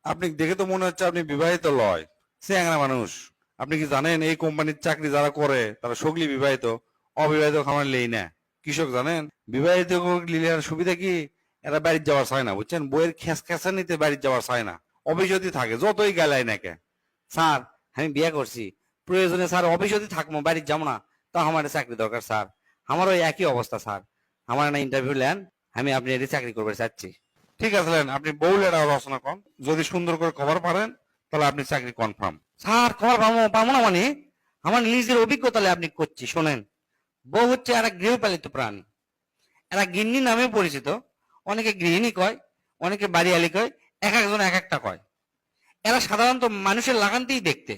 আপনি দেখে তো মনে হচ্ছে আপনি বিবাহিত লয়, চ্যাংড়া মানুষ। আপনি কি জানেন এই কোম্পানির চাকরি যারা করে তারা সগলি বিবাহিত, অবিবাহিত খামার লেই না। কৃষক জানেন বিবাহিত লিলিয়ার সুবিধা কি? এরা বাড়ির যাওয়ার চায় না, বুঝছেন? বইয়ের খেস খেসা নিতে বাড়ির যাওয়ার চায় না, অফিসতি থাকে যতই গেলাই নাকে। স্যার আমি বিয়ে করছি, প্রয়োজনে স্যার অফিসতি থাকবো, বাড়ির যাবো না, তো আমার চাকরি দরকার স্যার। আমারও একই অবস্থা স্যার, আমার না ইন্টারভিউ নেন, আমি আপনি এটি চাকরি করবে চাচ্ছি। ঠিক আছে লেন, আপনি বউ লেটা রচনা করেন, যদি সুন্দর করে কভার পারেন তাহলে আপনি চাকরি কনফার্ম। স্যার কভার পাবো না মানে? আমার নিজের অভিজ্ঞতা আপনি করছি শোনেন। বউ হচ্ছে একটা গৃহপালিত প্রাণী, এরা গিন্নি নামে পরিচিত। অনেকে গৃহিণী কয়, অনেকে বাড়িয়ালি কয়, এক একজন এক একটা কয়। এরা সাধারণত মানুষের লাগানতেই দেখতে,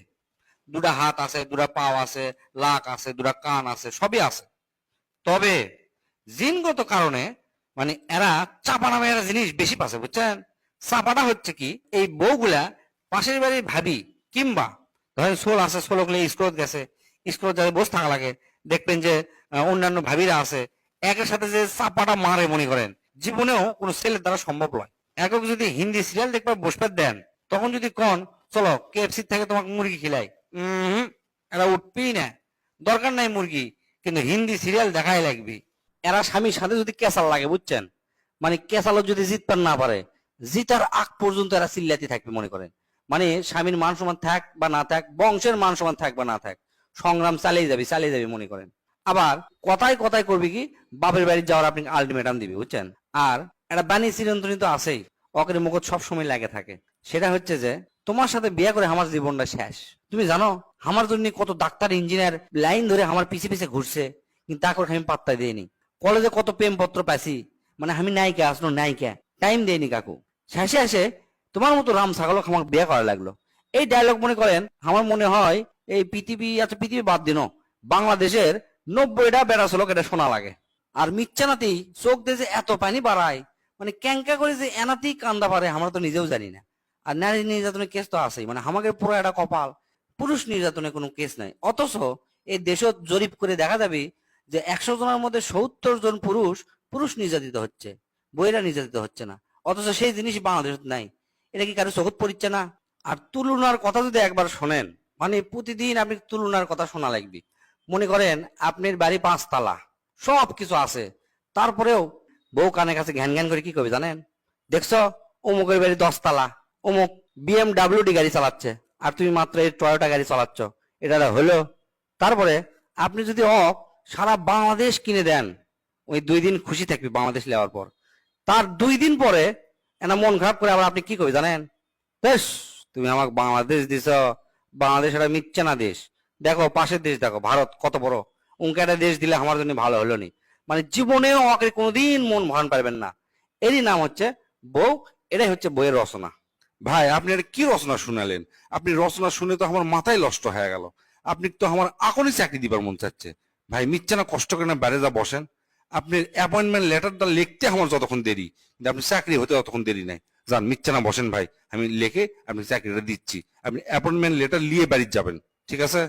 দুটা হাত আছে, দুটা পাও আছে, লাক আছে, দুটা কান আছে, সবই আছে। তবে জিনগত কারণে মানে এরা চাপা নামে একটা জিনিস বেশি পাচ্ছে, বুঝছেন? চাপাটা হচ্ছে কি, এই বউগুলা পাশের বাড়ির ভাবি কিংবা ধরেন সোল আছে, সোলকলে স্ক্রোত গেছে, স্ক্রোত যাতে বসে থাকা লাগে, দেখবেন যে অন্যান্য ভাবিরা আছে, একের সাথে যে চাপাটা মারে মনে করেন জীবনেও কোনো ছেলের দ্বারা সম্ভব নয়। একক যদি হিন্দি সিরিয়াল দেখবার বসবার দেন, তখন যদি কন চলো কেএফসি থেকে তোমাকে মুরগি খিলাই, এরা উঠবেই না। দরকার নাই মুরগি, কিন্তু হিন্দি সিরিয়াল দেখাই লাগবে। এরা স্বামীর সাথে যদি কেসাল লাগে, বুঝছেন, মানে কেসালও যদি জিতবার না পারে, জিতার আগ পর্যন্ত এরা চিল্লাতে থাকবে মনে করেন। মানে স্বামীর মান সম্মান থাক বা না থাক, বংশের মান সম্মান থাক বা না থাক, সংগ্রাম চালিয়ে যাবে মনে করেন। আবার কথায় কথায় করবে কি, বাপের বাড়ি যাওয়ার আপনি আলটিমেটাম দিবে, বুঝছেন। আর একটা বাণী চিরন্তনী তো আছেই, অকের মুখ সবসময় লাগে থাকে। সেটা হচ্ছে যে তোমার সাথে বিয়ে করে আমার জীবনটা শেষ। তুমি জানো আমার জন্য কত ডাক্তার ইঞ্জিনিয়ার লাইন ধরে আমার পিছে পিছে ঘুরছে, কিন্তু তা করে আমি পাত্তাই দিইনি। কলেজে কত প্রেমপত্র পাইছি, মানে আমি নায়িকা আসলো নায়িকা, টাইম দেয়নি কাকু। শেষে এসে তোমার মতো রাম ছাগল আমাকে বিয়ে করা লাগলো। এই ডায়লগ মনে করেন আমার মনে হয় এই পৃথিবী, আচ্ছা পৃথিবী বাদ দিন, বাংলাদেশের 90টা বেড়া চলক এটা শোনা লাগে। আর মিচ্ছানাতি চোখ দিয়ে যে এত পানি বাড়ায়, মানে ক্যাঙ্কা করে যে এনাতেই কান্দা পারে আমরা তো নিজেও জানি না। আর নারী নির্যাতনের কেস তো আছেই, মানে আমাদের পুরো একটা কপাল, পুরুষ নির্যাতনের কোনো কেস নাই। অথচ এই দেশত জরিপ করে দেখা যাবে যে 100 জনের মধ্যে 70 জন পুরুষ পুরুষ নির্যাতিত হচ্ছে, বইরা নির্যাতিত হচ্ছে না। অথচ সেই জিনিস বাংলাদেশত নাই। এটা কি কারো চোখত পড়ছে না? আর তুলনার কথা যদি একবার শোনেন, মানে প্রতিদিন আপনি তুলনার কথা শোনা লাগবে। মনে করেন আপনার বাড়ি 5 তালা, সব কিছু আছে, তারপরেও বউ কানে কাছে ঘ্যান ঘ্যান করে কি করবে জানেন? দেখছো অমুকের বাড়ি 10 তালা, অমুক বিএমডাব্লিউডি গাড়ি চালাচ্ছে, আর তুমি মাত্র এই টয়োটা গাড়ি চালাচ্ছ, এটা হলো? তারপরে আপনি যদি সারা বাংলাদেশ কিনে দেন, ওই 2 দিন খুশি থাকবি বাংলাদেশ নেওয়ার পর। তার 2 দিন পরে এনা মন খারাপ করে আবার আপনি কি করবে জানেন? বেশ, তুমি আমাকে বাংলাদেশ দিছ, বাংলাদেশ একটা মিথ্যানা দেশ, দেখো পাশের দেশ দেখো ভারত কত বড়, উনকে একটা দেশ দিলে আমার জন্য ভালো হলো নি। মানে জীবনেও আমাকে কোনোদিন মন ভান পারবেন না। এরই নাম হচ্ছে বউ, এটাই হচ্ছে বইয়ের রচনা। ভাই আপনি এটা কি রচনা শুনালেন? আপনি রচনা শুনে তো আমার মাথায় নষ্ট হয়ে গেল। আপনি তো আমার এখনই চাকরি দিবার মন চাচ্ছে। ভাই মিথ্যা না, কষ্ট করে না বাইরে যা বসেন। আপনি অ্যাপয়েন্টমেন্ট লেটারটা লিখতে আমার যতক্ষণ দেরি, কিন্তু আপনি চাকরি হতে ততক্ষণ দেরি নাই। যান মিথ্যা না বসেন ভাই, আমি লিখে আপনি চাকরিটা দিচ্ছি, আপনি অ্যাপয়েন্টমেন্ট লেটার নিয়ে বাড়ি যাবেন, ঠিক আছে?